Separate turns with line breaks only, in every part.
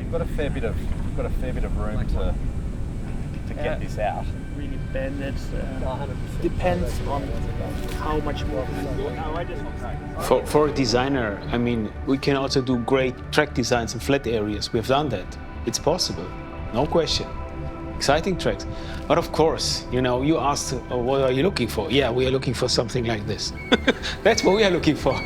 you've got a fair bit of room to get this out.
Really bend it. Depends on how much more.
For a designer, I mean, we can also do great track designs in flat areas. We've done that. It's possible, no question. Exciting tracks. But of course, you know, you asked, what are you looking for? Yeah, we are looking for something like this. That's what we are looking for.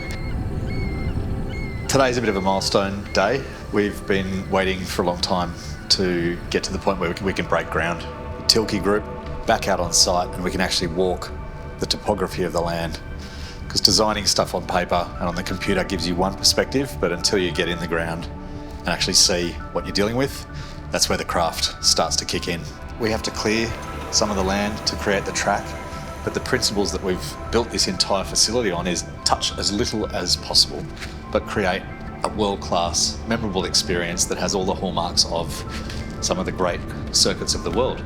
Today's a bit of a milestone day. We've been waiting for a long time to get to the point where we can break ground. The Tilke group back out on site and we can actually walk the topography of the land. Because designing stuff on paper and on the computer gives you one perspective, but until you get in the ground and actually see what you're dealing with, that's where the craft starts to kick in. We have to clear some of the land to create the track, but the principles that we've built this entire facility on is touch as little as possible, but create a world-class, memorable experience that has all the hallmarks of some of the great circuits of the world.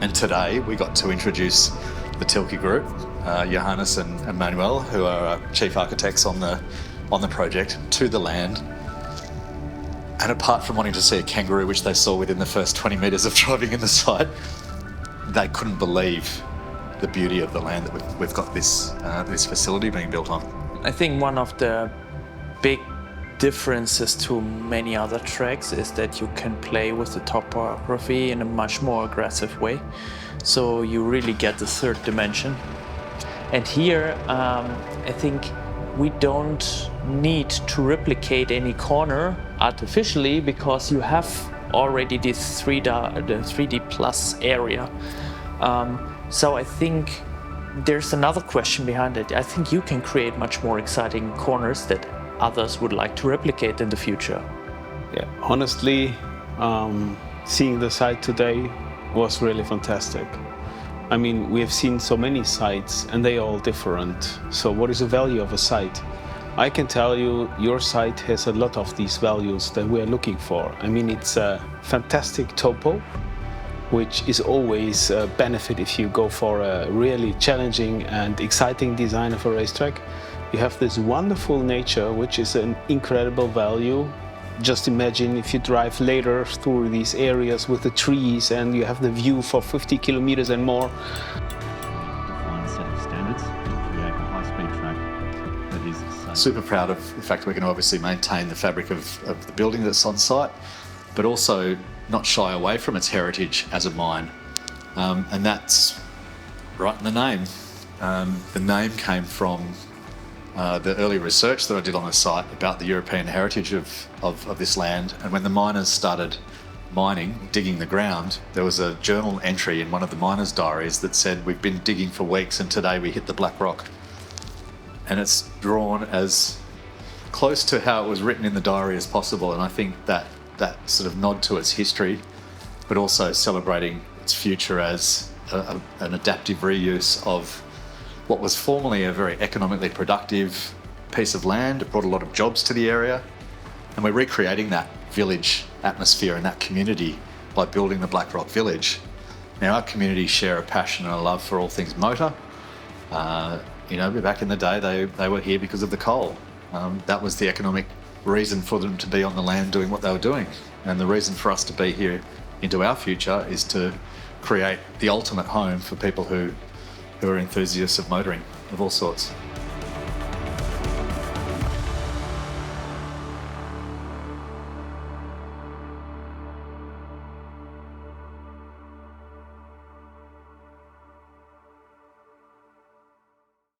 And today we got to introduce the Tilke group, Johannes and Manuel, who are chief architects on the project, to the land. And apart from wanting to see a kangaroo, which they saw within the first 20 metres of driving in the site, they couldn't believe the beauty of the land that we've got this facility being built on.
I think one of the big differences to many other tracks is that you can play with the topography in a much more aggressive way. So you really get the third dimension. And here, I think we don't need to replicate any corner artificially because you have already this the 3D plus area. So I think there's another question behind it. I think you can create much more exciting corners that others would like to replicate in the future.
Yeah, honestly, seeing the site today was really fantastic. I mean, we have seen so many sites and they are all different. So what is the value of a site? I can tell you, your site has a lot of these values that we are looking for. I mean, it's a fantastic topo, which is always a benefit if you go for a really challenging and exciting design of a racetrack. You have this wonderful nature, which is an incredible value. Just imagine if you drive later through these areas with the trees and you have the view for 50 kilometers and more.
Define a set of standards and create a high-speed track that is safe.
Super proud of the fact we're going to obviously maintain the fabric of the building that's on site, but also not shy away from its heritage as a mine. And that's right in the name. The name came from the early research that I did on the site about the European heritage of this land. And when the miners started mining, digging the ground, there was a journal entry in one of the miners' diaries that said, "We've been digging for weeks and today we hit the black rock." And it's drawn as close to how it was written in the diary as possible. And I think that sort of nod to its history, but also celebrating its future as an adaptive reuse of what was formerly a very economically productive piece of land. It brought a lot of jobs to the area, and we're recreating that village atmosphere and that community by building the Black Rock Village. Now, our community share a passion and a love for all things motor. You know, back in the day, they were here because of the coal. That was the economic reason for them to be on the land doing what they were doing. And the reason for us to be here into our future is to create the ultimate home for people who are enthusiasts of motoring of all sorts.